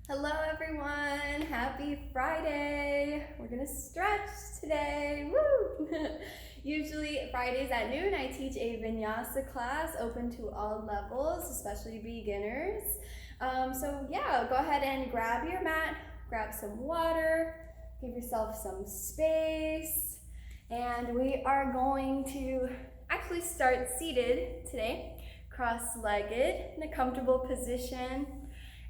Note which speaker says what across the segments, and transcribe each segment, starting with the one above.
Speaker 1: Hello everyone, happy Friday. We're gonna stretch today, woo! Usually Fridays at noon I teach a Vinyasa class open to all levels, especially beginners. So yeah, go ahead and grab your mat, grab some water, give yourself some space, and we are going to actually start seated today, cross-legged in a comfortable position.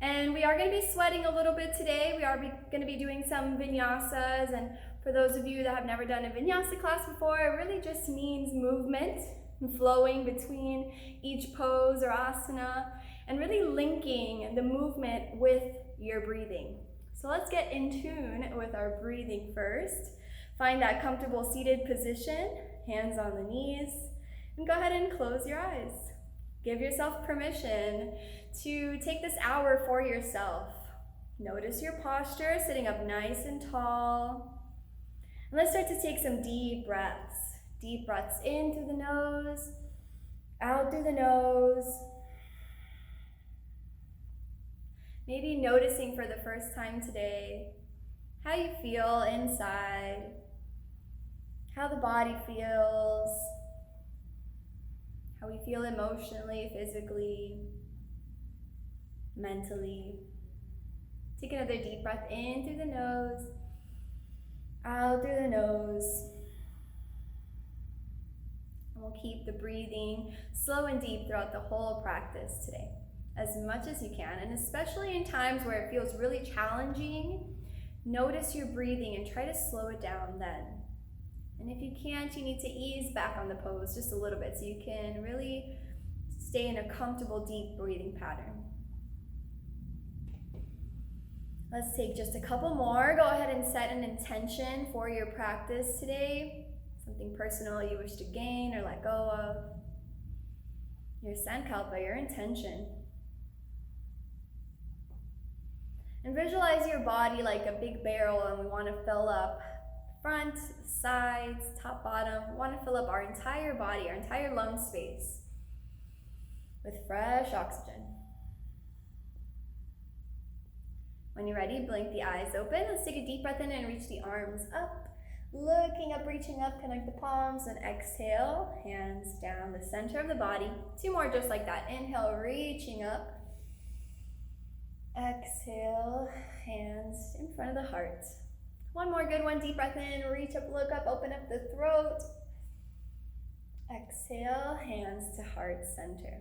Speaker 1: And we are going to be sweating a little bit today. We are going to be doing some vinyasas. And for those of you that have never done a vinyasa class before, it really just means movement and flowing between each pose or asana and really linking the movement with your breathing. So let's get in tune with our breathing first. Find that comfortable seated position, hands on the knees, and go ahead and close your eyes. Give yourself permission to take this hour for yourself. Notice your posture, sitting up nice and tall. And let's start to take some deep breaths. Deep breaths in through the nose, out through the nose. Maybe noticing for the first time today how you feel inside, how the body feels, how we feel emotionally, physically, mentally. Take another deep breath in through the nose, out through the nose. And we'll keep the breathing slow and deep throughout the whole practice today, as much as you can. And especially in times where it feels really challenging, notice your breathing and try to slow it down then. And if you can't, you need to ease back on the pose just a little bit so you can really stay in a comfortable, deep breathing pattern. Let's take just a couple more. Go ahead and set an intention for your practice today. Something personal you wish to gain or let go of. Your sankalpa, your intention. And visualize your body like a big barrel, and we want to fill up front, sides, top, bottom. We want to fill up our entire body, our entire lung space with fresh oxygen. When you're ready, blink the eyes open. Let's take a deep breath in and reach the arms up. Looking up, reaching up, connect the palms, and exhale, hands down the center of the body. Two more just like that. Inhale, reaching up. Exhale, hands in front of the heart. One more good one, deep breath in, reach up, look up, open up the throat. Exhale, hands to heart center.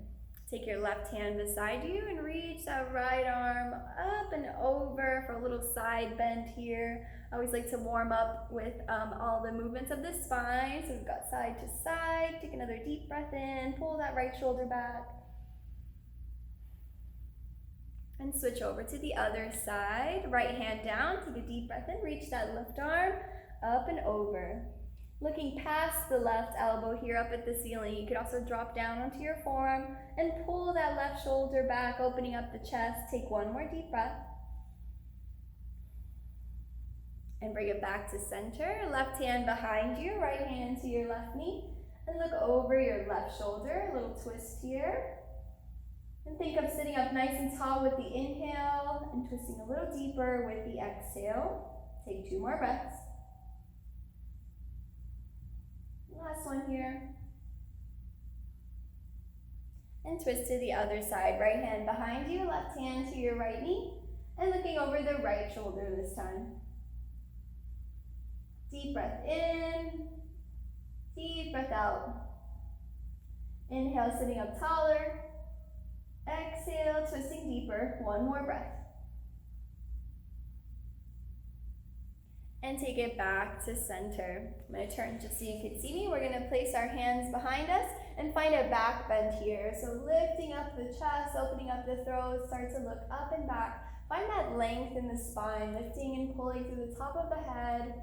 Speaker 1: Take your left hand beside you and reach that right arm up and over for a little side bend here. I always like to warm up with all the movements of the spine. So we've got side to side. Take another deep breath in, pull that right shoulder back. And switch over to the other side. Right hand down, take a deep breath in, reach that left arm up and over. Looking past the left elbow here up at the ceiling, you could also drop down onto your forearm and pull that left shoulder back, opening up the chest. Take one more deep breath. And bring it back to center. Left hand behind you, right hand to your left knee. And look over your left shoulder, a little twist here. And think of sitting up nice and tall with the inhale and twisting a little deeper with the exhale. Take two more breaths. Last one here. And twist to the other side. Right hand behind you, left hand to your right knee. And looking over the right shoulder this time. Deep breath in. Deep breath out. Inhale, sitting up taller. Exhale, twisting deeper. One more breath. And take it back to center. I'm going to turn just so you can see me. We're going to place our hands behind us and find a back bend here. So lifting up the chest, opening up the throat, start to look up and back. Find that length in the spine, lifting and pulling through the top of the head.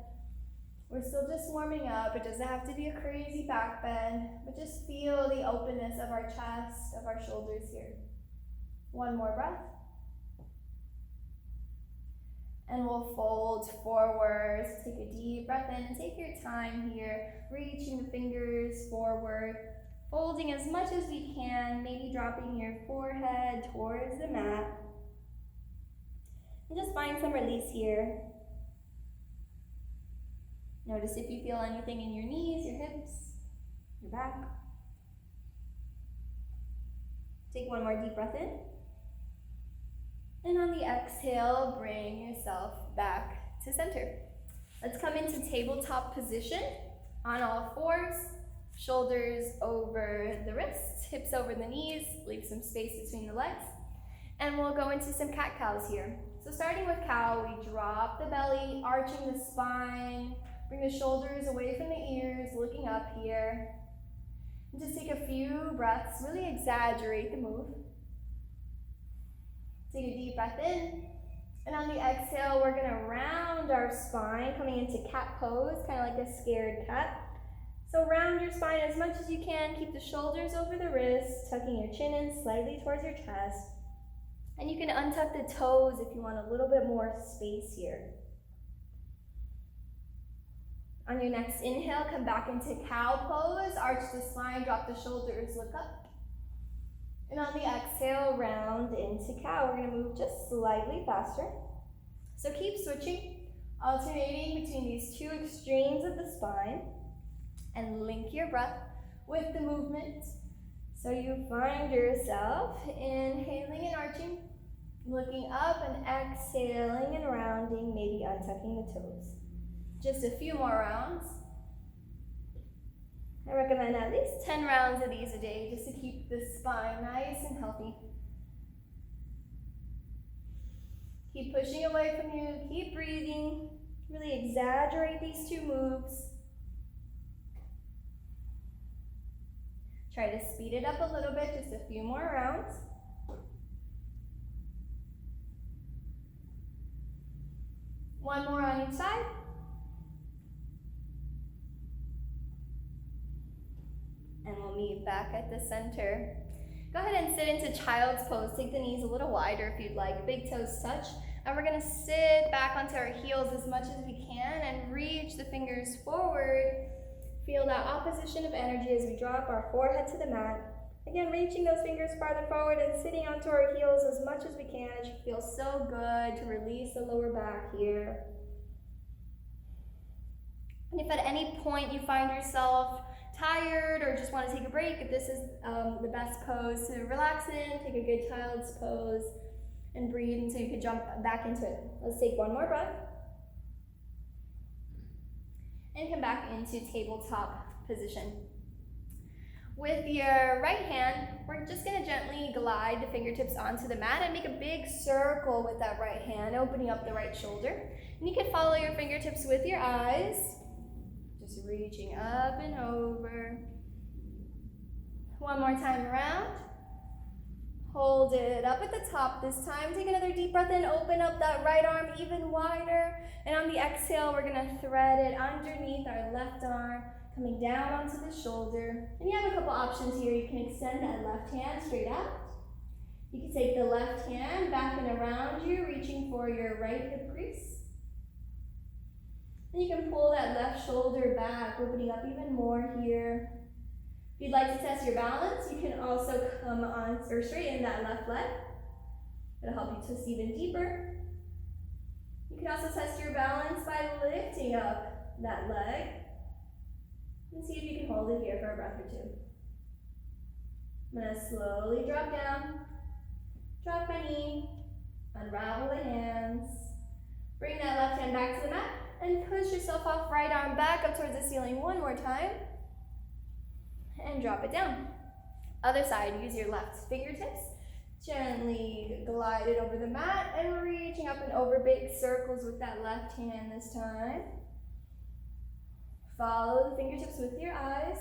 Speaker 1: We're still just warming up. It doesn't have to be a crazy back bend, but just feel the openness of our chest, of our shoulders here. One more breath. And we'll fold forward. So take a deep breath in and take your time here, reaching the fingers forward, folding as much as we can, maybe dropping your forehead towards the mat. And just find some release here. Notice if you feel anything in your knees, your hips, your back. Take one more deep breath in. And on the exhale, bring yourself back to center. Let's come into tabletop position on all fours. Shoulders over the wrists, hips over the knees, leave some space between the legs. And we'll go into some cat-cows here. So starting with cow, we drop the belly, arching the spine, bring the shoulders away from the ears, looking up here. And just take a few breaths, really exaggerate the move. Take a deep breath in. And on the exhale, we're gonna round our spine, coming into cat pose, kind of like a scared cat. So round your spine as much as you can. Keep the shoulders over the wrists, tucking your chin in slightly towards your chest. And you can untuck the toes if you want a little bit more space here. On your next inhale, come back into cow pose, arch the spine, drop the shoulders, look up. And on the exhale, round into cow. We're gonna move just slightly faster. So keep switching, alternating between these two extremes of the spine, and link your breath with the movement. So you find yourself inhaling and arching, looking up and exhaling and rounding, maybe untucking the toes. Just a few more rounds. I recommend at least 10 rounds of these a day just to keep the spine nice and healthy. Keep pushing away from you, keep breathing. Really exaggerate these two moves. Try to speed it up a little bit, just a few more rounds. One more on each side. And we'll meet back at the center. Go ahead and sit into child's pose. Take the knees a little wider if you'd like. Big toes touch. And we're gonna sit back onto our heels as much as we can and reach the fingers forward. Feel that opposition of energy as we drop our forehead to the mat. Again, reaching those fingers farther forward and sitting onto our heels as much as we can. It should feel so good to release the lower back here. And if at any point you find yourself tired or just want to take a break, this is the best pose to relax in. Take a good child's pose and breathe until you can jump back into it. Let's take one more breath. And come back into tabletop position. With your right hand, we're just gonna gently glide the fingertips onto the mat and make a big circle with that right hand, opening up the right shoulder. And you can follow your fingertips with your eyes, just reaching up and over. One more time around. Hold it up at the top this time. Take another deep breath in, open up that right arm even wider. And on the exhale, we're gonna thread it underneath our left arm, coming down onto the shoulder. And you have a couple options here. You can extend that left hand straight out. You can take the left hand back and around you, reaching for your right hip crease. And you can pull that left shoulder back, opening up even more here. If you'd like to test your balance, you can also come on or straighten that left leg. It'll help you twist even deeper. You can also test your balance by lifting up that leg and see if you can hold it here for a breath or two. I'm gonna slowly drop down, drop my knee, unravel the hands, bring that left hand back to the mat, and push yourself off, right arm back up towards the ceiling one more time. And drop it down. Other side, use your left fingertips. Gently glide it over the mat and reaching up and over, big circles with that left hand this time. Follow the fingertips with your eyes.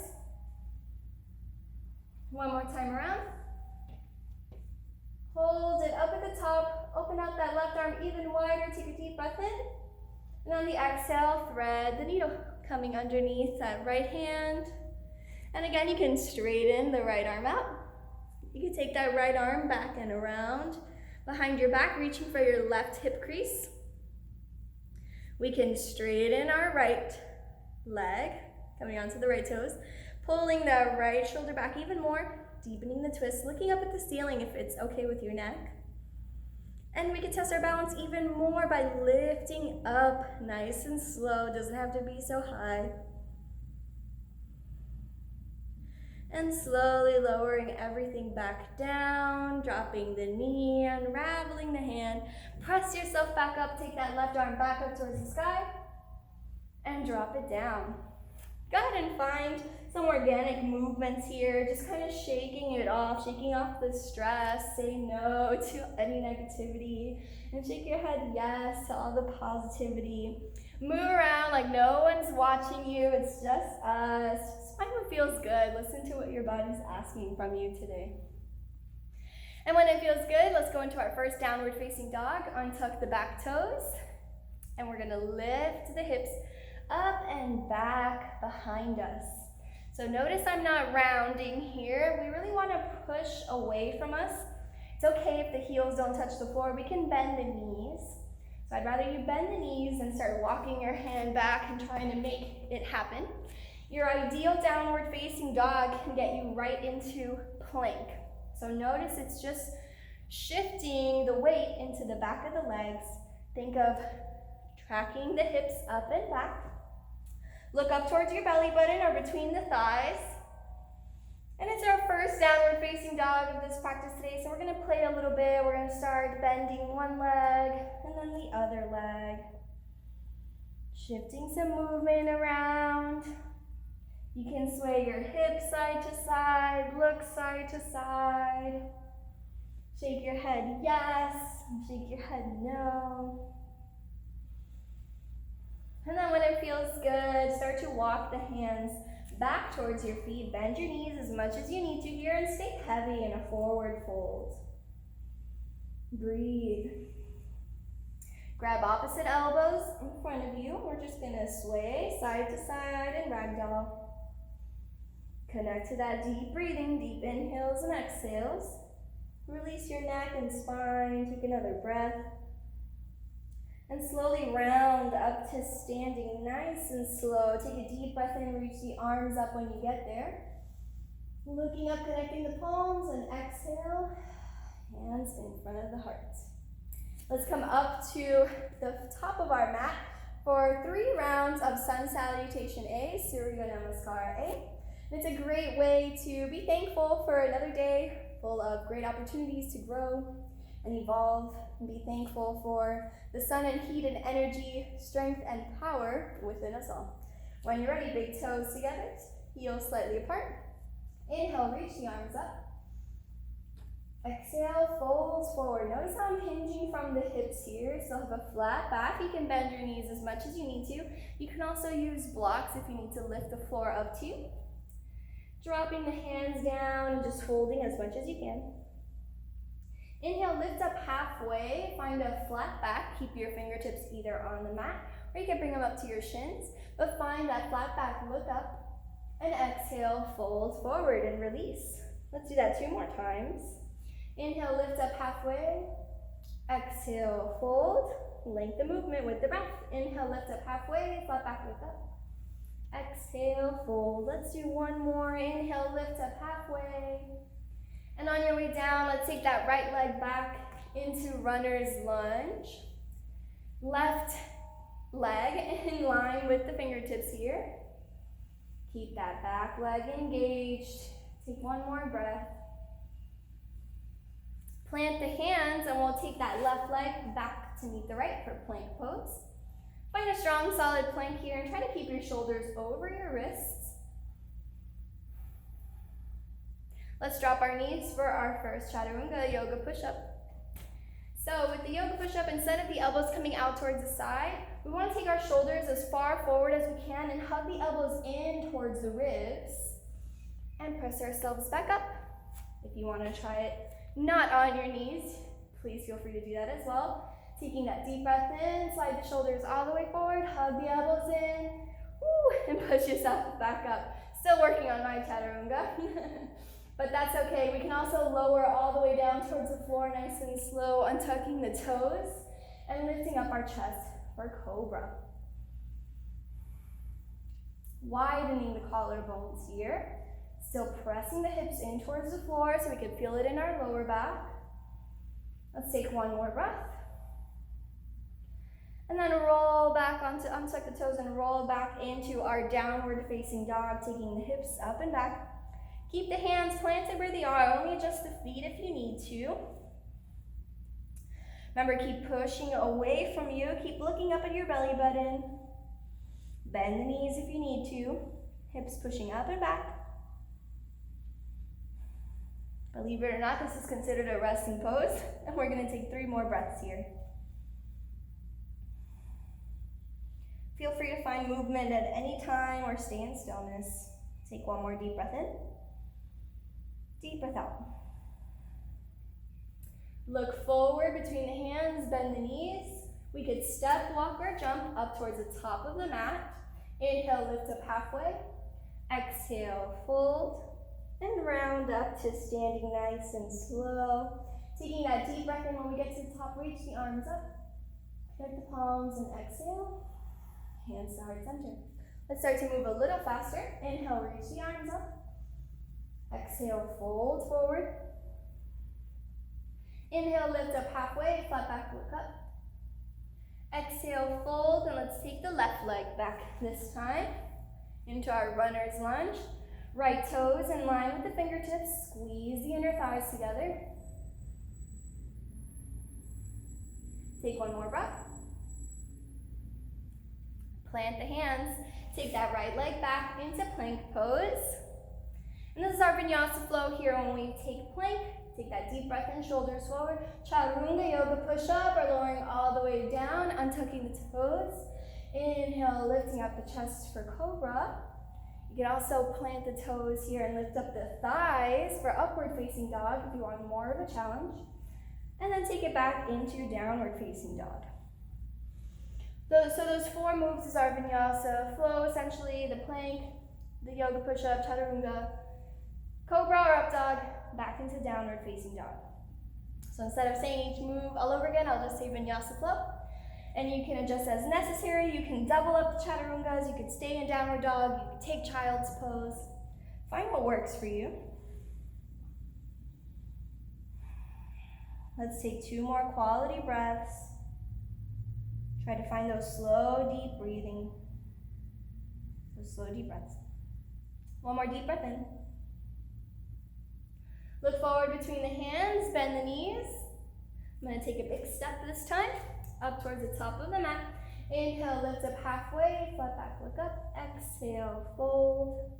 Speaker 1: One more time around. Hold it up at the top. Open out that left arm even wider. Take a deep breath in. And on the exhale, thread the needle, coming underneath that right hand. And again, you can straighten the right arm out. You can take that right arm back and around behind your back, reaching for your left hip crease. We can straighten our right leg, coming onto the right toes, pulling that right shoulder back even more, deepening the twist, looking up at the ceiling if it's okay with your neck. And we can test our balance even more by lifting up nice and slow. Doesn't have to be so high. And slowly lowering everything back down, dropping the knee, unraveling the hand. Press yourself back up, take that left arm back up towards the sky, and drop it down. Go ahead and find some organic movements here, just kind of shaking it off, shaking off the stress, say no to any negativity, and shake your head yes to all the positivity. Move around like no one's watching you, it's just us. Just find what feels good. Listen to what your body's asking from you today. And when it feels good, let's go into our first downward facing dog. Untuck the back toes, and we're gonna lift the hips up and back behind us. So notice I'm not rounding here. We really want to push away from us. It's okay if the heels don't touch the floor. We can bend the knees. So I'd rather you bend the knees and start walking your hand back and trying to make it happen. Your ideal downward facing dog can get you right into plank. So notice it's just shifting the weight into the back of the legs. Think of tracking the hips up and back. Look up towards your belly button or between the thighs. And it's our first downward facing dog of this practice today. So we're gonna play a little bit. We're gonna start bending one leg and then the other leg. Shifting some movement around. You can sway your hips side to side, look side to side. Shake your head yes, and shake your head no. And then when it feels good, start to walk the hands back towards your feet. Bend your knees as much as you need to here and stay heavy in a forward fold. Breathe. Grab opposite elbows in front of you. We're just gonna sway side to side and ragdoll. Connect to that deep breathing, deep inhales and exhales. Release your neck and spine. Take another breath. And slowly round up to standing nice and slow. Take a deep breath in, reach the arms up when you get there. Looking up, connecting the palms, and exhale, hands in front of the heart. Let's come up to the top of our mat for 3 rounds of Sun Salutation A, Surya Namaskar A. And it's a great way to be thankful for another day full of great opportunities to grow and evolve, and be thankful for the sun and heat and energy, strength and power within us all. When you're ready, big toes together, heels slightly apart. Inhale, reach the arms up. Exhale, folds forward. Notice how I'm hinging from the hips here. Still have a flat back. You can bend your knees as much as you need to. You can also use blocks if you need to lift the floor up to you. Dropping the hands down and just holding as much as you can. Inhale, lift up halfway, find a flat back, keep your fingertips either on the mat, or you can bring them up to your shins, but find that flat back, look up, and exhale, fold forward and release. Let's do that 2 more times. Inhale, lift up halfway, exhale, fold, length the movement with the breath. Inhale, lift up halfway, flat back, look up, exhale, fold. Let's do 1 more. Inhale, lift up halfway. And on your way down, let's take that right leg back into runner's lunge. Left leg in line with the fingertips here. Keep that back leg engaged. Take 1 more breath. Plant the hands and we'll take that left leg back to meet the right for plank pose. Find a strong, solid plank here and try to keep your shoulders over your wrists. Let's drop our knees for our first Chaturanga yoga push-up. So with the yoga push-up, instead of the elbows coming out towards the side, we want to take our shoulders as far forward as we can and hug the elbows in towards the ribs and press ourselves back up. If you want to try it not on your knees, please feel free to do that as well. Taking that deep breath in, slide the shoulders all the way forward, hug the elbows in, and push yourself back up. Still working on my Chaturanga. But that's okay. We can also lower all the way down towards the floor, nice and slow, untucking the toes and lifting up our chest for Cobra. Widening the collarbones here. Still pressing the hips in towards the floor so we can feel it in our lower back. Let's take one more breath. And then roll back untuck the toes and roll back into our downward facing dog, taking the hips up and back. Keep the hands planted where they are, only adjust the feet if you need to. Remember, keep pushing away from you, keep looking up at your belly button. Bend the knees if you need to, hips pushing up and back. Believe it or not, this is considered a resting pose, and we're gonna take 3 more breaths here. Feel free to find movement at any time or stay in stillness. Take one more deep breath in. Deep breath out. Look forward between the hands, bend the knees. We could step, walk, or jump up towards the top of the mat. Inhale, lift up halfway. Exhale, fold, and round up to standing nice and slow. Taking that deep breath in. When we get to the top, reach the arms up. Connect the palms and exhale. Hands to heart center. Let's start to move a little faster. Inhale, reach the arms up. Exhale, fold forward. Inhale, lift up halfway, flat back, look up. Exhale, fold, and let's take the left leg back this time into our runner's lunge. Right toes in line with the fingertips. Squeeze the inner thighs together. Take one more breath. Plant the hands. Take that right leg back into plank pose. And this is our Vinyasa flow here when we take plank. Take that deep breath in, shoulders forward. Chaturanga yoga push-up, or lowering all the way down, untucking the toes. Inhale, lifting up the chest for cobra. You can also plant the toes here and lift up the thighs for upward facing dog if you want more of a challenge. And then take it back into downward facing dog. So those 4 moves is our Vinyasa flow, essentially the plank, the yoga push-up, chaturanga, cobra or up dog, back into downward facing dog. So instead of saying each move all over again, I'll just say Vinyasa flow. And you can adjust as necessary. You can double up the chaturangas, you could stay in downward dog, you could take child's pose. Find what works for you. Let's take 2 more quality breaths. Try to find those slow, deep breathing. Those slow, deep breaths. One more deep breath in. Look forward between the hands, bend the knees. I'm going to take a big step this time, up towards the top of the mat. Inhale, lift up halfway, flat back, look up. Exhale, fold,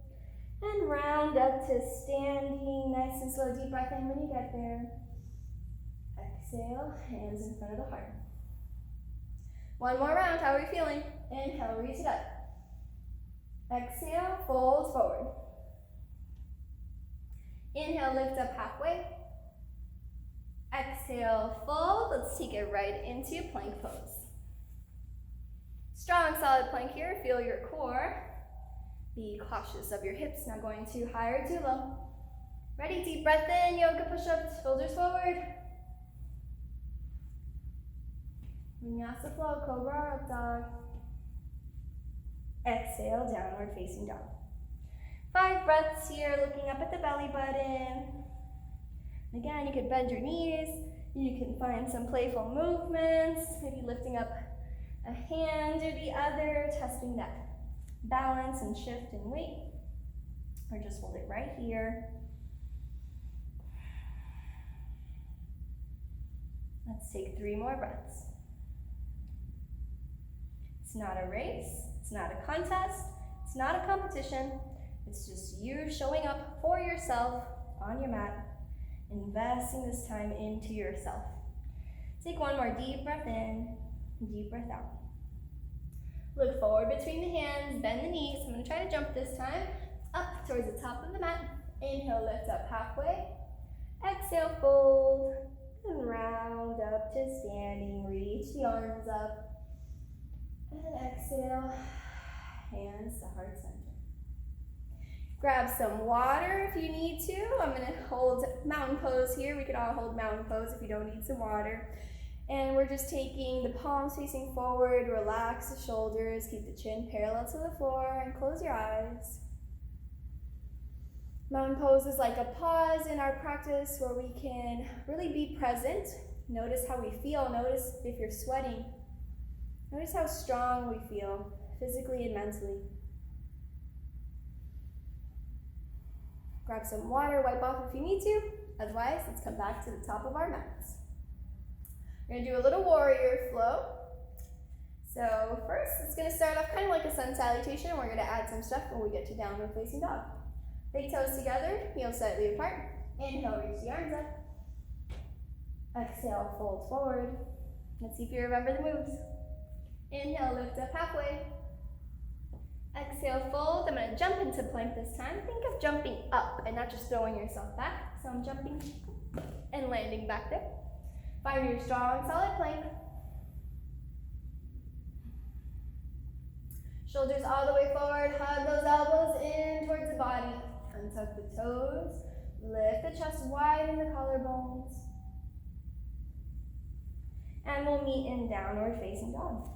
Speaker 1: and round up to standing. Nice and slow, deep breath in when you get there. Exhale, hands in front of the heart. One more round, how are we feeling? Inhale, reach it up. Exhale, fold forward. Inhale, lift up halfway. Exhale, fold. Let's take it right into plank pose. Strong, solid plank here. Feel your core. Be cautious of your hips, not going too high or too low. Ready? Deep breath in, yoga push-ups, shoulders forward. Vinyasa flow, cobra or up dog. Exhale, downward facing dog. 5 breaths here, looking up at the belly button. Again, you could bend your knees. You can find some playful movements, maybe lifting up a hand or the other, testing that balance and shift in weight. Or just hold it right here. Let's take 3 more breaths. It's not a race, it's not a contest, it's not a competition. It's just you showing up for yourself on your mat, investing this time into yourself. Take 1 more deep breath in, deep breath out. Look forward between the hands, bend the knees. I'm going to try to jump this time, up towards the top of the mat. Inhale, lift up halfway. Exhale, fold, and round up to standing. Reach the arms up. And exhale, hands to heart center. Grab some water if you need to. I'm going to hold mountain pose here. We could all hold mountain pose if you don't need some water. And we're just taking the palms facing forward, relax the shoulders, keep the chin parallel to the floor, and close your eyes. Mountain pose is like a pause in our practice where we can really be present, Notice how we feel. Notice if you're sweating. Notice how strong we feel, physically and mentally. Grab some water, wipe off if you need to. Otherwise, let's come back to the top of our mats. We're gonna do a little warrior flow. So first, it's gonna start off kind of like a sun salutation. We're gonna add some stuff when we get to downward facing dog. Big toes together, heels slightly apart. Inhale, reach the arms up. Exhale, fold forward. Let's see if you remember the moves. Inhale, lift up halfway. Exhale, fold. I'm gonna jump into plank this time. Think of jumping up and not just throwing yourself back. So I'm jumping and landing back there. Find your strong, solid plank. Shoulders all the way forward. Hug those elbows in towards the body. Untuck the toes. Lift the chest, widen the collarbones. And we'll meet in downward facing dog.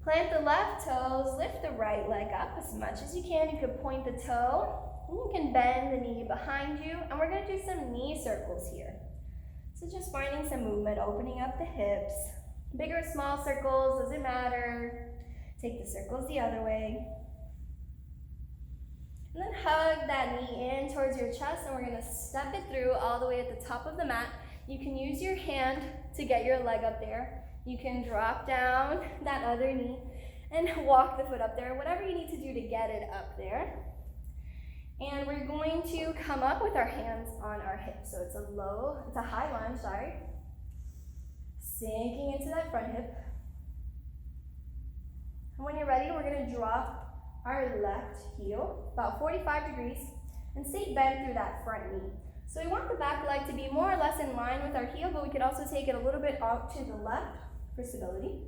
Speaker 1: Plant the left toes, lift the right leg up as much as you can. You could point the toe, and you can bend the knee behind you, and we're gonna do some knee circles here. So just finding some movement, opening up the hips. Big or small circles, doesn't matter. Take the circles the other way. And then hug that knee in towards your chest, and we're gonna step it through all the way at the top of the mat. You can use your hand to get your leg up there. You can drop down that other knee and walk the foot up there, whatever you need to do to get it up there. And we're going to come up with our hands on our hips. So it's a high lunge, Sinking into that front hip. And when you're ready, we're gonna drop our left heel about 45 degrees and stay bent through that front knee. So we want the back leg to be more or less in line with our heel, but we could also take it a little bit out to the left for stability.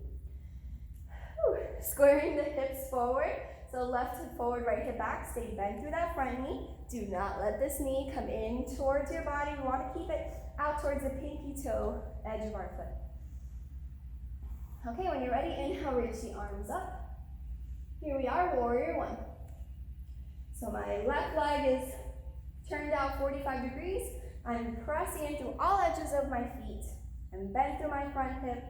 Speaker 1: Squaring the hips forward. So left hip forward, right hip back. Stay bent through that front knee. Do not let this knee come in towards your body. We want to keep it out towards the pinky toe edge of our foot. Okay, when you're ready, inhale, reach the arms up. Here we are, warrior one. So my left leg is turned out 45 degrees. I'm pressing in through all edges of my feet. I'm bent through my front hip.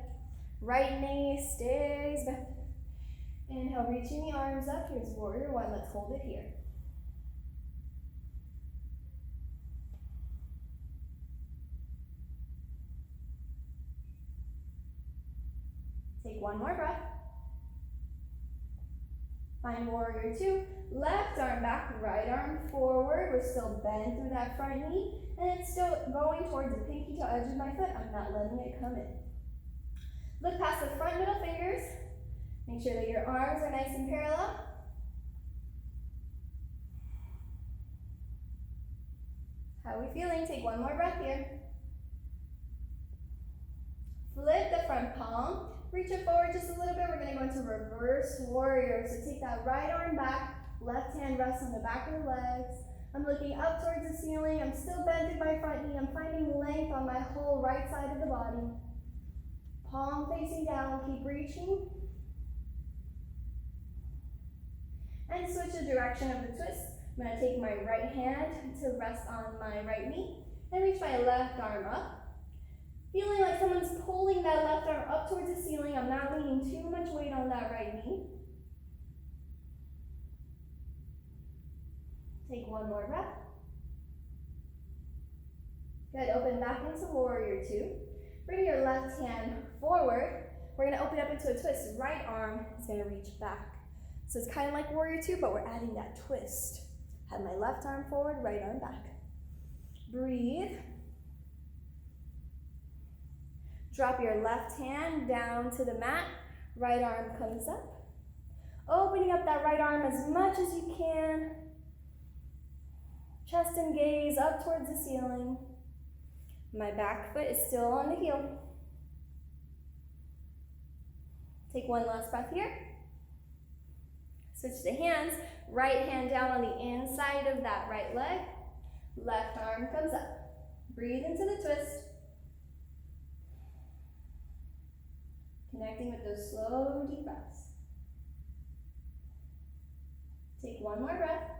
Speaker 1: Right knee stays bent. Inhale, reaching the arms up. Here's warrior one. Let's hold it here. Take one more breath. Find warrior two. Left arm back, right arm forward. We're still bent through that front knee, and it's still going towards the pinky toe edge of my foot. I'm not letting it come in. Look past the front middle fingers. Make sure that your arms are nice and parallel. How are we feeling? Take one more breath here. Flip the front palm. Reach it forward just a little bit. We're going to go into reverse warrior. So take that right arm back. Left hand rests on the back of the legs. I'm looking up towards the ceiling. I'm still bent in my front knee. I'm finding length on my whole right side of the body. Palm facing down. Keep reaching. And switch the direction of the twist. I'm going to take my right hand to rest on my right knee and reach my left arm up. Feeling like someone's pulling that left arm up towards the ceiling. I'm not leaning too much weight on that right knee. Take one more breath. Good, open back into warrior two. Bring your left hand forward. We're gonna open up into a twist. Right arm is gonna reach back. So it's kind of like warrior two, but we're adding that twist. Have my left arm forward, right arm back. Breathe. Drop your left hand down to the mat. Right arm comes up. Opening up that right arm as much as you can. Chest and gaze up towards the ceiling. My back foot is still on the heel. Take one last breath here. Switch the hands. Right hand down on the inside of that right leg. Left arm comes up. Breathe into the twist. Connecting with those slow, deep breaths. Take one more breath.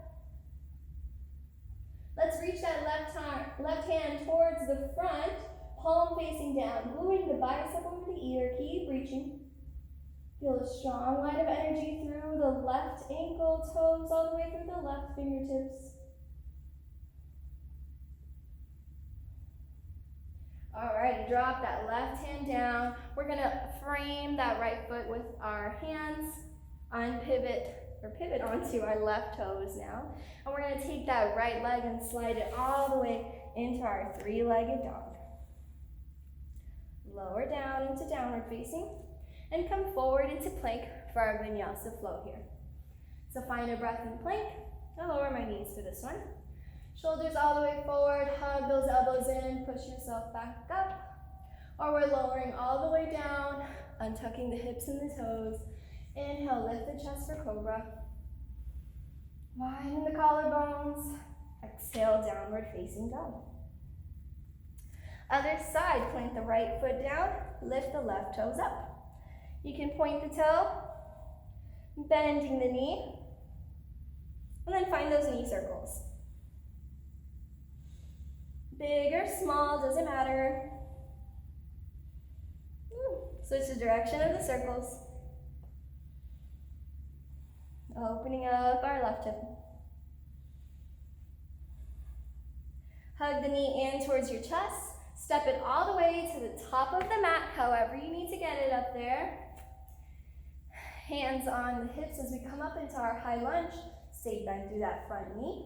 Speaker 1: Let's reach that left Left hand towards the front, palm facing down, gluing the bicep over the ear. Keep reaching. Feel a strong line of energy through the left ankle, toes, all the way through the left fingertips. Alright, drop that left hand down. We're gonna frame that right foot with our hands, pivot onto our left toes now. And we're gonna take that right leg and slide it all the way into our three-legged dog. Lower down into downward facing and come forward into plank for our vinyasa flow here. So find a breath in plank. I'll lower my knees for this one. Shoulders all the way forward, hug those elbows in, push yourself back up. Or we're lowering all the way down, untucking the hips and the toes. Inhale, lift the chest for cobra. Widen the collarbones. Exhale, downward facing dog. Other side, plant the right foot down, lift the left toes up. You can point the toe, bending the knee, and then find those knee circles. Big or small, doesn't matter. Switch the direction of the circles. Opening up our left hip. Hug the knee in towards your chest. Step it all the way to the top of the mat, however you need to get it up there. Hands on the hips as we come up into our high lunge. Stay bent through that front knee.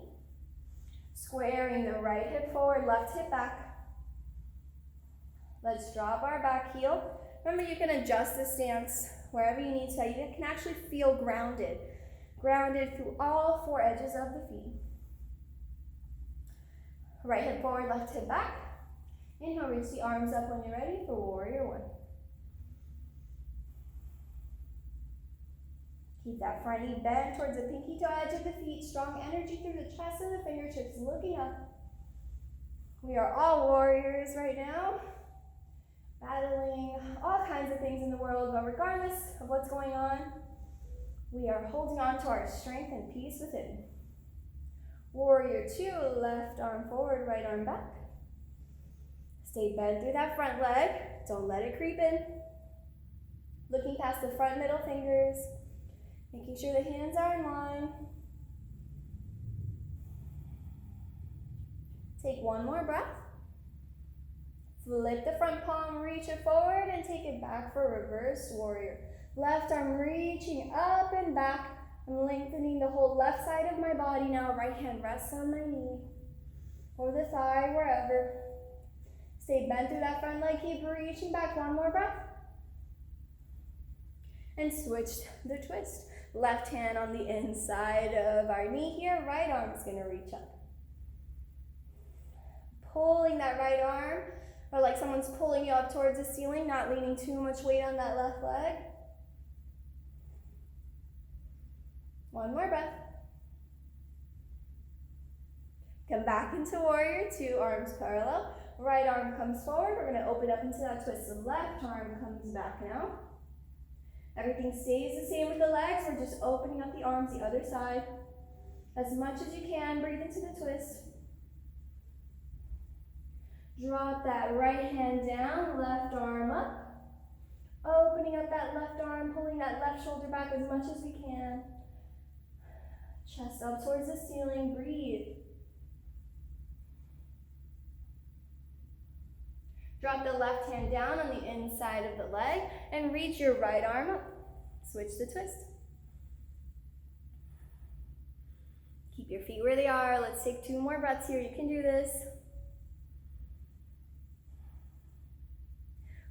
Speaker 1: Squaring the right hip forward, left hip back. Let's drop our back heel. Remember, you can adjust the stance wherever you need to. You can actually feel grounded. Grounded through all four edges of the feet. Right hip forward, left hip back. Inhale, reach the arms up when you're ready for warrior one. Keep that front knee bent towards the pinky toe edge of the feet. Strong energy through the chest and the fingertips, looking up. We are all warriors right now, battling all kinds of things in the world, but regardless of what's going on, we are holding on to our strength and peace within. Warrior two, left arm forward, right arm back. Stay bent through that front leg. Don't let it creep in. Looking past the front middle fingers. Making sure the hands are in line. Take one more breath. Flip the front palm, reach it forward, and take it back for reverse warrior. Left arm reaching up and back. I'm lengthening the whole left side of my body now. Right hand rests on my knee or the thigh, wherever. Stay bent through that front leg. Keep reaching back. One more breath. And switch the twist. Left hand on the inside of our knee here. Right arm is going to reach up. Pulling that right arm, or like someone's pulling you up towards the ceiling, not leaning too much weight on that left leg. One more breath. Come back into warrior two, arms parallel. Right arm comes forward. We're going to open up into that twist. The left arm comes back now. Everything stays the same with the legs. We're just opening up the arms the other side. As much as you can, breathe into the twist. Drop that right hand down, left arm up. Opening up that left arm, pulling that left shoulder back as much as we can. Chest up towards the ceiling, breathe. Drop the left hand down on the inside of the leg and reach your right arm up. Switch the twist. Keep your feet where they are. Let's take two more breaths here. You can do this.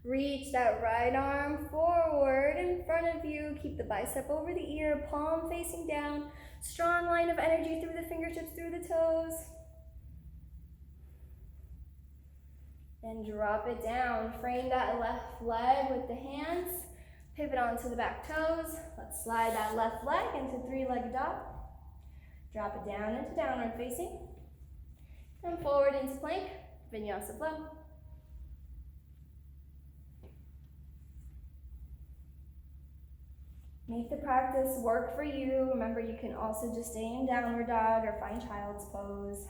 Speaker 1: Reach that right arm forward in front of you. Keep the bicep over the ear, palm facing down. Strong line of energy through the fingertips, through the toes. Then drop it down. Frame that left leg with the hands. Pivot onto the back toes. Let's slide that left leg into three-legged dog. Drop it down into downward facing. And forward into plank, Vinyasa flow. Make the practice work for you. Remember, you can also just stay in downward dog or find child's pose.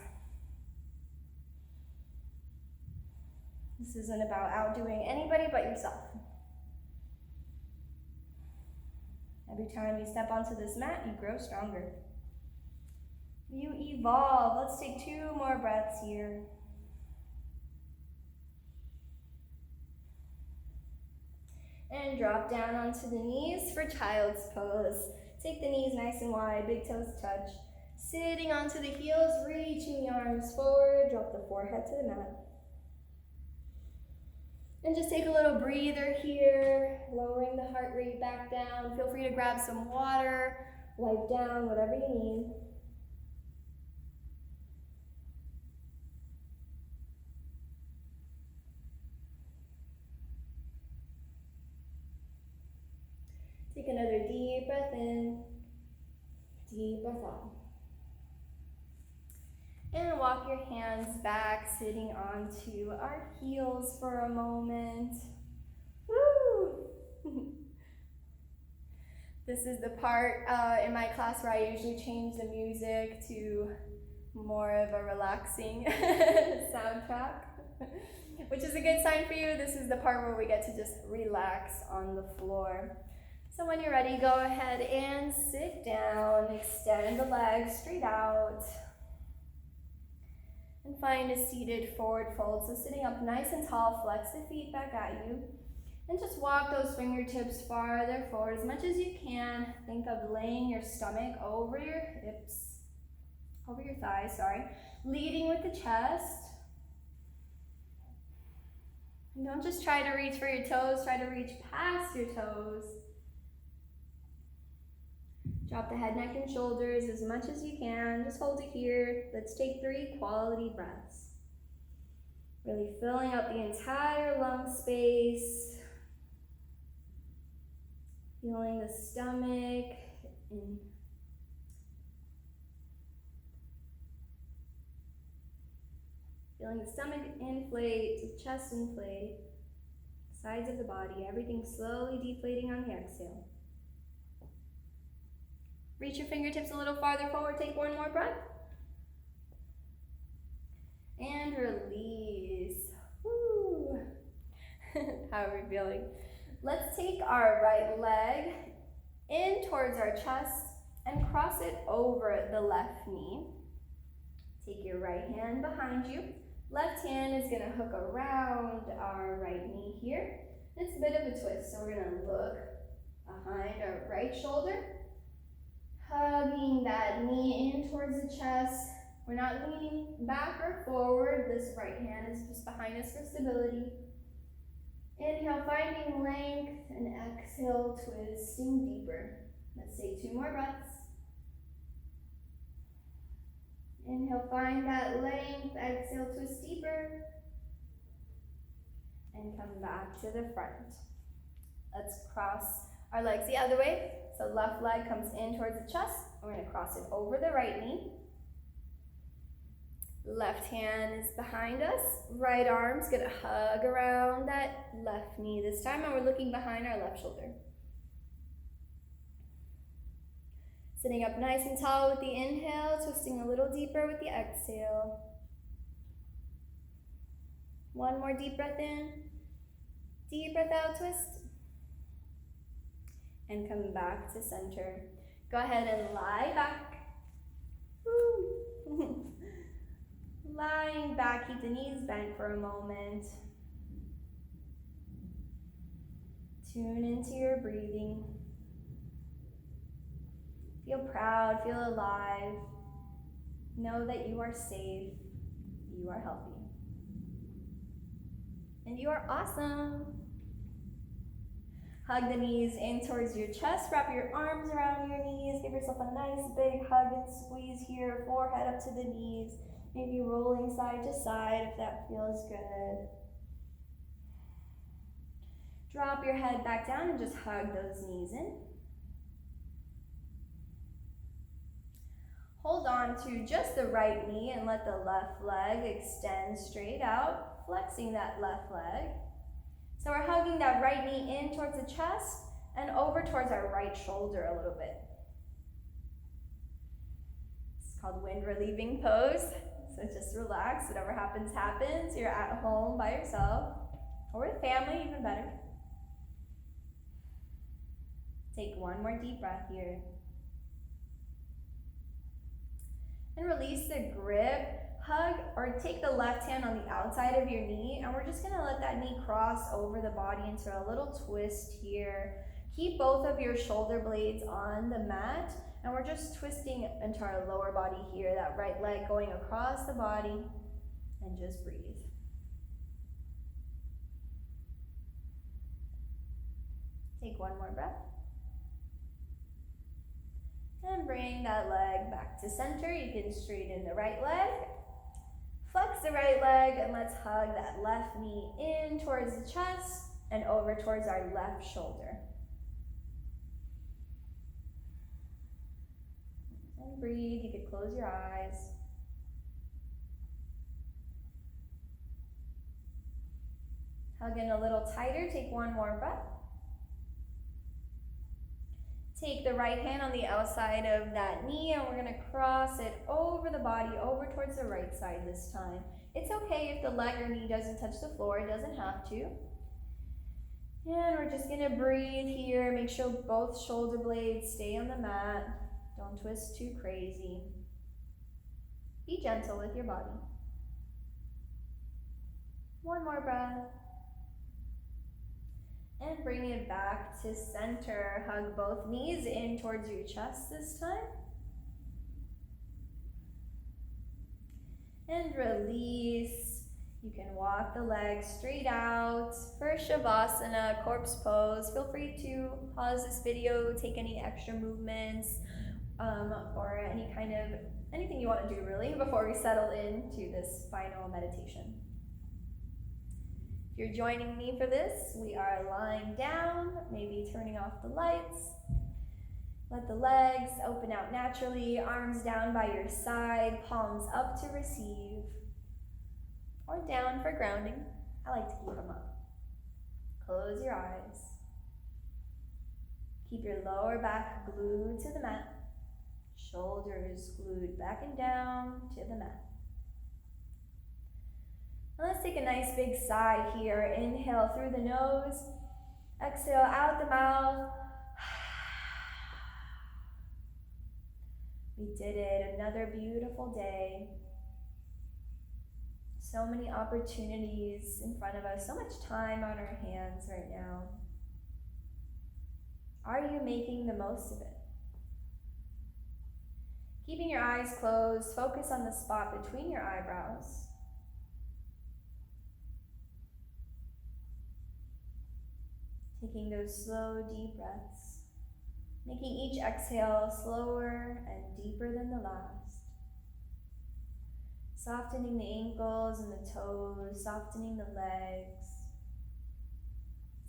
Speaker 1: This isn't about outdoing anybody but yourself. Every time you step onto this mat, you grow stronger. You evolve. Let's take 2 more breaths here. And drop down onto the knees for child's pose. Take the knees nice and wide, big toes touch. Sitting onto the heels, reaching the arms forward, drop the forehead to the mat. And just take a little breather here, lowering the heart rate back down. Feel free to grab some water, wipe down, whatever you need. Take another deep breath in, deep breath out. And walk your hands back, sitting onto our heels for a moment. Woo! This is the part in my class where I usually change the music to more of a relaxing soundtrack, which is a good sign for you. This is the part where we get to just relax on the floor. So when you're ready, go ahead and sit down, extend the legs straight out, and find a seated forward fold. So sitting up nice and tall, flex the feet back at you, and just walk those fingertips farther forward as much as you can. Think of laying your stomach over your hips, over your thighs, leading with the chest. And don't just try to reach for your toes, try to reach past your toes. Drop the head, neck, and shoulders as much as you can. Just hold it here. Let's take 3 quality breaths. Really filling up the entire lung space. Feeling the stomach and feeling the stomach inflate, the chest inflate, sides of the body, everything slowly deflating on the exhale. Reach your fingertips a little farther forward. Take 1 more breath. And release. Woo. How are we feeling? Let's take our right leg in towards our chest and cross it over the left knee. Take your right hand behind you. Left hand is going to hook around our right knee here. It's a bit of a twist, so we're going to look behind our right shoulder. Hugging that knee in towards the chest. We're not leaning back or forward. This right hand is just behind us for stability. Inhale, finding length, and exhale, twisting deeper. Let's take 2 more breaths. Inhale, find that length, exhale, twist deeper. And come back to the front. Let's cross our legs the other way. So left leg comes in towards the chest. We're going to cross it over the right knee. Left hand is behind us. Right arm's going to hug around that left knee this time, and we're looking behind our left shoulder. Sitting up nice and tall with the inhale, twisting a little deeper with the exhale. 1 more deep breath in. Deep breath out, twist. And come back to center. Go ahead and lie back. Woo. Lying back, keep the knees bent for a moment. Tune into your breathing. Feel proud, feel alive. Know that you are safe, you are healthy. And you are awesome. Hug the knees in towards your chest. Wrap your arms around your knees. Give yourself a nice big hug and squeeze here. Forehead up to the knees. Maybe rolling side to side if that feels good. Drop your head back down and just hug those knees in. Hold on to just the right knee and let the left leg extend straight out, flexing that left leg. So we're hugging that right knee in towards the chest and over towards our right shoulder a little bit. It's called wind relieving pose. So So just relax. Whatever happens, happens. You're at home by yourself or with family, even better. Take one more deep breath here. And release the grip. Hug or take the left hand on the outside of your knee, and we're just gonna let that knee cross over the body into a little twist here. Keep both of your shoulder blades on the mat, and we're just twisting into our lower body here, that right leg going across the body, and just breathe. Take one more breath. And bring that leg back to center. You can straighten the right leg. Flex the right leg, and let's hug that left knee in towards the chest and over towards our left shoulder. And breathe. You could close your eyes. Hug in a little tighter. Take one more breath. Take the right hand on the outside of that knee, and we're gonna cross it over the body, over towards the right side this time. It's okay if the leg or knee doesn't touch the floor, it doesn't have to. And we're just gonna breathe here. Make sure both shoulder blades stay on the mat. Don't twist too crazy. Be gentle with your body. One more breath. And bring it back to center. Hug both knees in towards your chest this time. And release. You can walk the legs straight out for Shavasana, corpse pose. Feel free to pause this video, take any extra movements, or anything you want to do really before we settle into this final meditation. If you're joining me for this, we are lying down, maybe turning off the lights. Let the legs open out naturally, arms down by your side, palms up to receive, or down for grounding. I like to keep them up. Close your eyes. Keep your lower back glued to the mat, shoulders glued back and down to the mat. Let's take a nice big sigh here. Inhale through the nose, exhale out the mouth. We did it, another beautiful day. So many opportunities in front of us, so much time on our hands right now. Are you making the most of it? Keeping your eyes closed, focus on the spot between your eyebrows. Taking those slow, deep breaths, making each exhale slower and deeper than the last. Softening the ankles and the toes, softening the legs,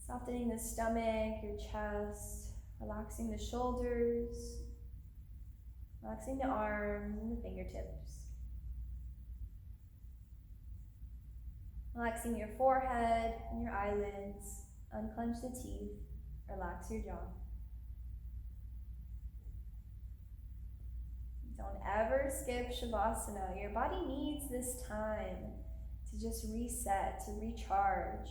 Speaker 1: softening the stomach, your chest, relaxing the shoulders, relaxing the arms and the fingertips. Relaxing your forehead and your eyelids. Unclench the teeth, relax your jaw. Don't ever skip Shavasana. Your body needs this time to just reset, to recharge.